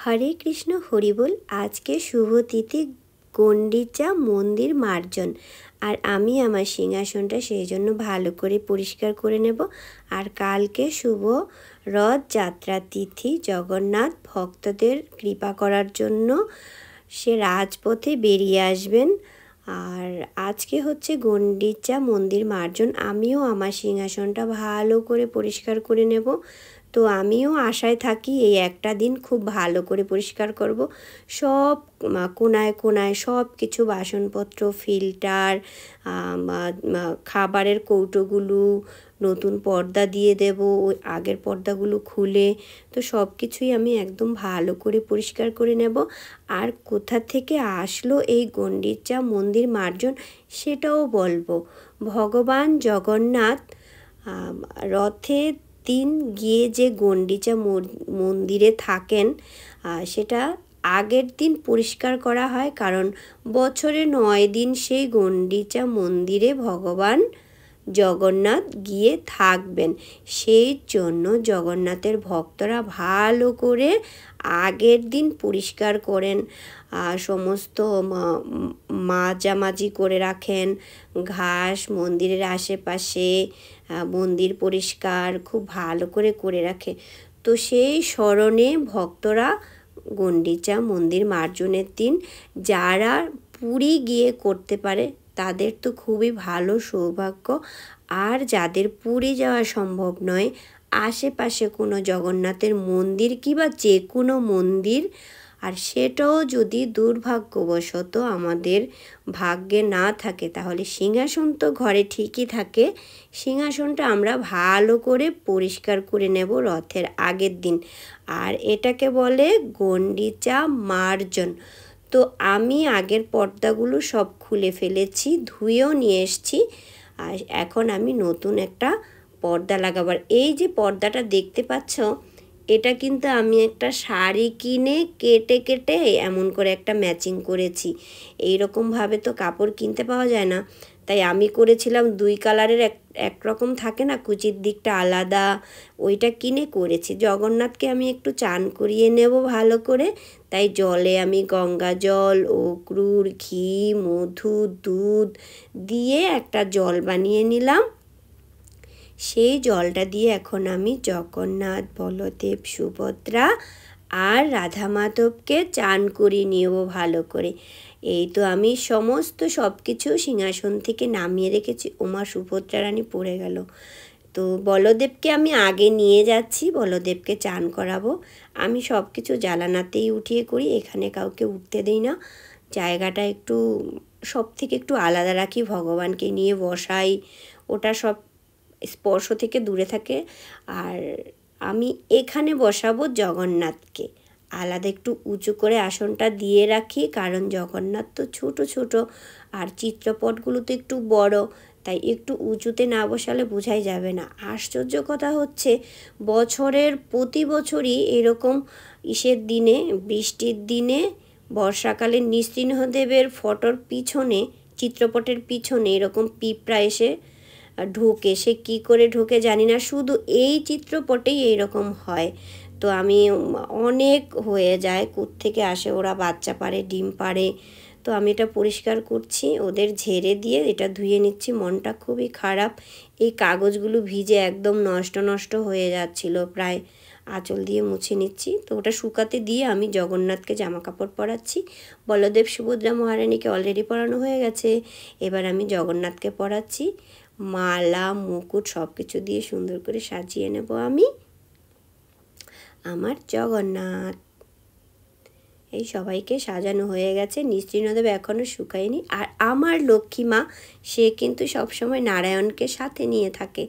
হরে কৃষ্ণ হরিবোল। আজকে শুভ তিথি গণ্ডিচা মন্দির মার্জন। আর আমি আমার সিংহাসনটা সেই জন্য ভালো করে পরিষ্কার করে নেব। আর কালকে শুভ রথযাত্রা তিথি, জগন্নাথ ভক্তদের কৃপা করার জন্য সে রাজপথে বেরিয়ে আসবেন। আর আজকে হচ্ছে গণ্ডিচা মন্দির মার্জন। আমিও আমার সিংহাসনটা ভালো করে পরিষ্কার করে নেব। তো আমিও আশায় থাকি এই একটা দিন খুব ভালো করে পরিষ্কার করব। সব কোনায় কোনায় সব কিছু বাসনপত্র, ফিল্টার, খাবারের কৌটোগুলো নতুন পর্দা দিয়ে দেব, ওই আগের পর্দাগুলো খুলে। তো সব কিছুই আমি একদম ভালো করে পরিষ্কার করে নেব। আর কোথা থেকে আসলো এই গণ্ডিচা মন্দির মার্জন সেটাও বলবো। ভগবান জগন্নাথ রথের দিন গিয়ে যে গণ্ডিচা মন্দিরে থাকেন, সেটা আগের দিন পরিষ্কার করা হয়, কারণ বছরে 9 দিন সেই গণ্ডিচা মন্দিরে ভগবান জগন্নাথ গিয়ে থাকবেন। সেই জন্য জগন্নাথের ভক্তরা ভালো করে আগের দিন পরিষ্কার করেন, সমস্ত মাজামাজি করে রাখেন, ঘাস মন্দিরের আশেপাশে, মন্দির পরিষ্কার খুব ভালো করে করে রাখে। তো সেই স্মরণে ভক্তরা গণ্ডিচা মন্দির মার্জনের দিন যারা পুরী গিয়ে করতে পারে তাদের তো খুবই ভালো সৌভাগ্য। আর যাদের পুরী যাওয়া সম্ভব নয়, আশেপাশে কোনো জগন্নাথের মন্দির কিংবা যে কোনো মন্দির, আর সেটাও যদি দুর্ভাগ্যবশত আমাদের ভাগ্যে না থাকে, তাহলে সিংহাসন তো ঘরে ঠিকই থাকে, সিংহাসনটা আমরা ভালো করে পরিষ্কার করে নেব রথের আগের দিন। আর এটাকে বলে গণ্ডিচা মার্জন। তো আমি আগের পর্দাগুলো সব খুলে ফেলেছি, ধুয়েও নিয়ে এসেছি। আর এখন আমি নতুন একটা পর্দা লাগাবার, এই যে পর্দাটা দেখতে পাচ্ছ, এটা কিন্তু আমি একটা শাড়ি কিনে কেটে কেটে এমন করে একটা ম্যাচিং করেছি। এইরকমভাবে তো কাপড় কিনতে পাওয়া যায় না, তাই আমি করেছিলাম 2 কালারের একরকম থাকে না, কুচির দিকটা আলাদা, ওইটা কিনে করেছি। জগন্নাথকে আমি একটু চান করিয়ে নেব ভালো করে, তাই জলে আমি গঙ্গা জল, অক্রুর, ঘি, মধু, দুধ দিয়ে একটা জল বানিয়ে নিলাম। সেই জলটা দিয়ে এখন আমি জগন্নাথ, বলদেব, সুভদ্রা আর রাধা মাধবকে চান করিয়ে নেব ভালো করে। এই তো আমি সমস্ত সব কিছু সিংহাসন থেকে নামিয়ে রেখেছি। ওমা, সুভদ্রা রানী পড়ে গেল। তো বলদেবকে আমি আগে নিয়ে যাচ্ছি, বলদেবকে চান করাবো। আমি সব কিছু জানালাতেই উঠিয়ে করি, এখানে কাউকে উঠতে দেই না। জায়গাটা একটু সব থেকে একটু আলাদা রাখি, ভগবানকে নিয়ে বসাই, ওটা সব স্পর্শ থেকে দূরে থাকে। আর আমি এখানে বসাবো জগন্নাথকে, আলাদা একটু উঁচু করে আসনটা দিয়ে রাখি, কারণ জগন্নাথ তো ছোট ছোট আর চিত্রপটগুলো তো একটু বড়, তাই একটু উঁচুতে না বসালে বোঝাই যাবে না। আশ্চর্য কথা হচ্ছে, বছরের প্রতি বছরই এরকম ইসের দিনে, বৃষ্টির দিনে, বর্ষাকালে নৃসিংহদেবের ফটোর পিছনে, চিত্রপটের পিছনে এরকম পিঁপড়া এসে ঢোকে। সে কী করে ঢোকে জানি না, শুধু এই চিত্রপটেই এইরকম হয়। তো আমি অনেক হয়ে যায়, কোত্থেকে আসে, ওরা বাচ্চা পারে, ডিম পারে। তো আমি এটা পরিষ্কার করছি, ওদের ঝেড়ে দিয়ে এটা ধুয়ে নিচ্ছি। মনটা খুবই খারাপ, এই কাগজগুলো ভিজে একদম নষ্ট নষ্ট হয়ে যাচ্ছিল, প্রায় আঁচল দিয়ে মুছে নিচ্ছি। তো ওটা শুকাতে দিয়ে আমি জগন্নাথকে জামা কাপড় পরাচ্ছি। বলদেব, সুভদ্রা মহারানীকে অলরেডি পরানো হয়ে গেছে, এবার আমি জগন্নাথকে পরাচ্ছি। মালা, মুকুট সব কিছু দিয়ে সুন্দর করে সাজিয়ে নেব আমি আমার জগন্নাথ। এই সবাইকে সাজানো হয়ে গেছে, নৃসিংহদেব এখনও শুকায়নি। আর আমার লক্ষ্মী মা, সে কিন্তু সবসময় নারায়ণকে সাথে নিয়ে থাকে।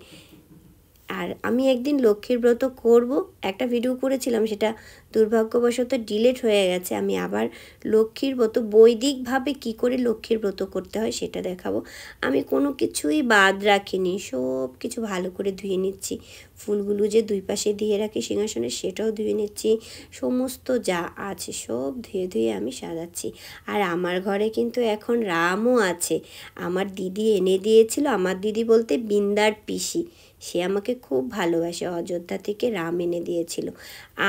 আর আমি একদিন লক্ষ্মীর ব্রত করব, একটা ভিডিও করেছিলাম, সেটা দুর্ভাগ্যবশত ডিলিট হয়ে গেছে। আমি আবার লক্ষ্মীর ব্রত বৈদিকভাবে কি করে লক্ষ্মীর ব্রত করতে হয় সেটা দেখাবো। আমি কোনো কিছুই বাদ রাখিনি, সব কিছু ভালো করে ধুয়ে নিচ্ছি। ফুলগুলো যে 2 পাশে দিয়ে রাখি সিংহাসনে, সেটাও ধুয়ে নিচ্ছি। সমস্ত যা আছে সব ধুয়ে ধুয়ে আমি সাজাচ্ছি। আর আমার ঘরে কিন্তু এখন রামও আছে, আমার দিদি এনে দিয়েছিল। আমার দিদি বলতে বৃন্দার পিসি, সে আমাকে খুব ভালোবাসে, অযোধ্যা থেকে রাম এনে দিয়েছিল।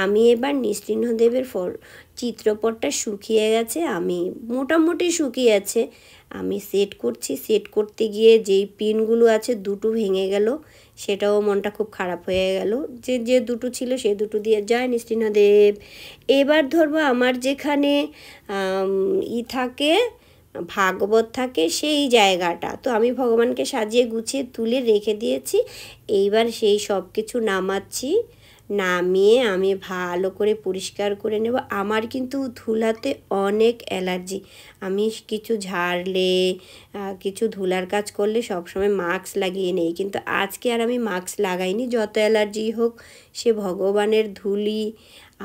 আমি এবার নৃসিংহদেবের চিত্রপটটা শুকিয়ে গেছে, আমি মোটামুটি শুকিয়েছে, আমি সেট করছি। সেট করতে গিয়ে যেই পিনগুলো আছে দুটো ভেঙে গেল, সেটাও মনটা খুব খারাপ হয়ে গেল। যে যে দুটো ছিল সে দুটো দিয়ে যায় নৃসিংহদেব। এবার ধরবো আমার যেখানে থাকে, ভাগবত থাকে, সেই জায়গাটা তো আমি ভগবানকে সাজিয়ে গুছিয়ে তুলে রেখে দিয়েছি। এইবার সেই সব কিছু নামাচ্ছি, নামিয়ে আমি ভালো করে পরিষ্কার করে নেব। আমার কিন্তু ধুলাতে অনেক অ্যালার্জি, আমি কিছু ঝাড়লে কিছু ধুলার কাজ করলে সবসময় মাস্ক লাগিয়ে নেই, কিন্তু আজকে আর আমি মাস্ক লাগাইনি। যত অ্যালার্জি হোক, সে ভগবানের ধুলি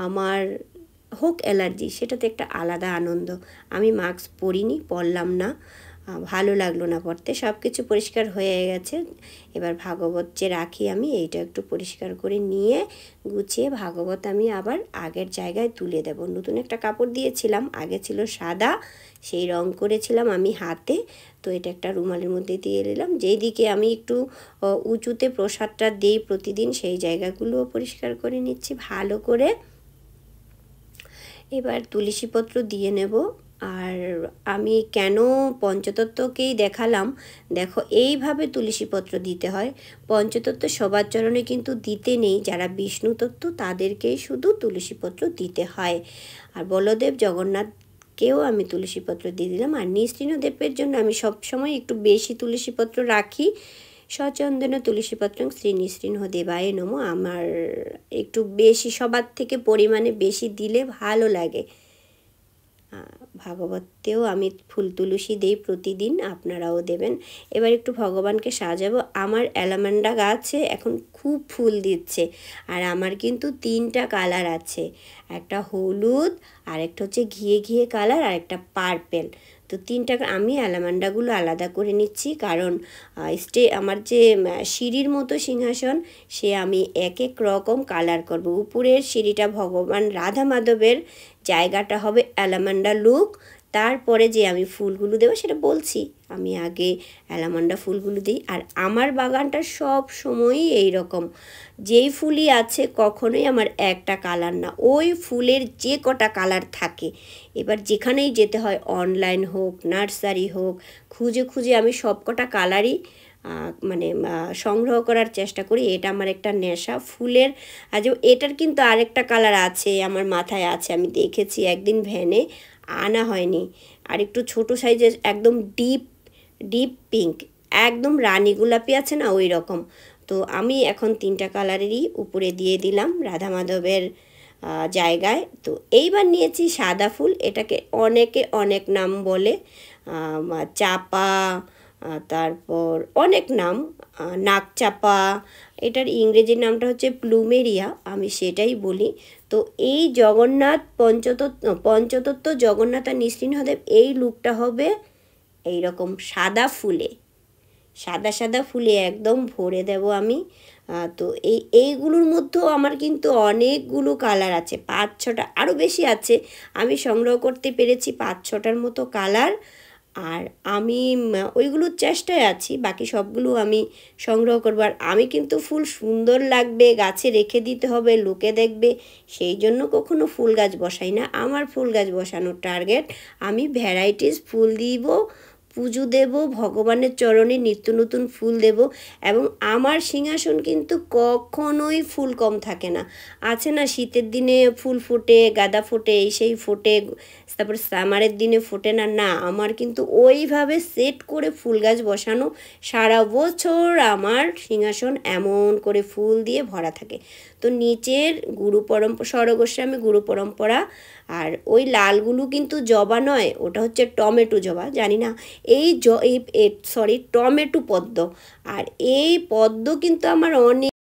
আমার হোক অ্যালার্জি, সেটাতে একটা আলাদা আনন্দ। আমি মাস্ক পরিনি, পরলাম না, ভালো লাগলো না পরতে। সব কিছু পরিষ্কার হয়ে গেছে। এবার ভাগবত যে রাখি আমি, এইটা একটু পরিষ্কার করে নিয়ে গুছিয়ে ভাগবত আমি আবার আগের জায়গায় তুলে দেব। নতুন একটা কাপড় দিয়েছিলাম, আগে ছিল সাদা, সেই রং করেছিলাম আমি হাতে, তো এটা একটা রুমালের মধ্যে দিয়ে দিলাম। যেই দিকে আমি একটু উঁচুতে প্রসাদটা দিই প্রতিদিন, সেই জায়গাগুলোও পরিষ্কার করে নিচ্ছি ভালো করে। এবার তুলসীপত্র দিয়ে নেব। আর আমি কেন পঞ্চতত্ত্বকেই দেখালাম, দেখো এইভাবে তুলসীপত্র দিতে হয়। পঞ্চতত্ত্ব সবার চরণে কিন্তু দিতে নেই, যারা বিষ্ণু তত্ত্ব তাদেরকেই শুধু তুলসীপত্র দিতে হয়। আর বলদেব জগন্নাথকেও আমি তুলসীপত্র দিয়ে দিলাম। আর নৃসিংহদেবের জন্য আমি সবসময় একটু বেশি তুলসীপত্র রাখি। সচন্দন তুলসীপত্রং শ্রী নৃসিংহদেবায় নমো, আমার একটু বেশি, সবার থেকে পরিমাণে বেশি দিলে ভালো লাগে। ভাগবতেও আমি ফুল তুলসী দিই প্রতিদিন, আপনারাও দেবেন। এবার একটু ভগবানকে সাজাবো। আমার অ্যালামান্ডা গাছে এখন খুব ফুল দিচ্ছে, আর আমার কিন্তু 3টা কালার আছে, একটা হলুদ, আর একটা হচ্ছে ঘিয়ে ঘিয়ে কালার, আর একটা পার্পেল। তো 3টা আমি অ্যালামান্ডাগুলো আলাদা করে নিচ্ছি, কারণ আমার যে সিঁড়ির মতো সিংহাসন, সে আমি এক এক রকম কালার করব। উপরের সিঁড়িটা ভগবান রাধা মাধবের জায়গাটা হবে অ্যালামান্ডা লুক, তারপরে যে আমি ফুলগুলো দেবো সেটা বলছি, আমি আগে অ্যালামান্ডা ফুলগুলো দিই। আর আমার বাগানটা সব সময়ই এই রকম, যেই ফুলই আছে কখনোই আমার একটা কালার না, ওই ফুলের যে কটা কালার থাকে। এবার যেখানেই যেতে হয়, অনলাইন হোক নার্সারি হোক, খুঁজে খুঁজে আমি সব কটা কালারই মানে সংগ্রহ করার চেষ্টা করি। এটা আমার একটা নেশা ফুলের। আজ এটার কিন্তু আরেকটা কালার আছে, আমার মাথায় আছে, আমি দেখেছি একদিন ভ্যানে, আনা হয়নি। আর একটু ছোটো সাইজের একদম ডিপ ডিপ পিঙ্ক, একদম রানী গোলাপি আছে না, ওই রকম। তো আমি এখন 3টা কালারেরই উপরে দিয়ে দিলাম রাধা মাধবের জায়গায়। তো এইবার নিয়েছি সাদা ফুল, এটাকে অনেকে অনেক নাম বলে, চাপা, তারপর অনেক নাম, নাকচাপা, এটার ইংরেজি নামটা হচ্ছে প্লুমেরিয়া, আমি সেটাই বলি। তো এই জগন্নাথ পঞ্চতত্ত্ব জগন্নাথ আর নৃসিংহদেব, এই লুকটা হবে এই রকম সাদা ফুলে, সাদা সাদা ফুলে একদম ভরে দেব আমি। তো এইগুলোর মধ্যেও আমার কিন্তু অনেকগুলো কালার আছে, 5-6টা, আরও বেশি আছে, আমি সংগ্রহ করতে পেরেছি 5-6টার মতো কালার। আর আমি ওইগুলোর চেষ্টায় আছি, বাকি সবগুলো আমি সংগ্রহ করবো। আর আমি কিন্তু ফুল সুন্দর লাগবে, গাছে রেখে দিতে হবে, লোকে দেখবে, সেই জন্য কখনো ফুল গাছ বসাই না। আমার ফুল গাছ বসানোর টার্গেট, আমি ভ্যারাইটিস ফুল দিব, পুজো দেব, ভগবানের চরণে নিত্য নতুন ফুল দেব। এবং আমার সিংহাসন কিন্তু কখনোই ফুল কম থাকে না। আছে না শীতের দিনে ফুল ফোটে, গাঁদা ফোটে, এই সেই ফোটে, তারপর সামারের দিনে ফোটে না, না, আমার কিন্তু ওইভাবে সেট করে ফুল গাছ বসানো, সারা বছর আমার সিংহাসন এমন করে ফুল দিয়ে ভরা থাকে। তো নিচের গুরু পরম্পরা, স্বরগোস্বামী গুরু পরম্পরা, আর ওই লালগুলো কিন্তু জবা নয়, ওটা হচ্ছে টমেটো জবা, জানি না, টমেটো পদ্ম। আর এই পদ্ম কিন্তু আমার অনেক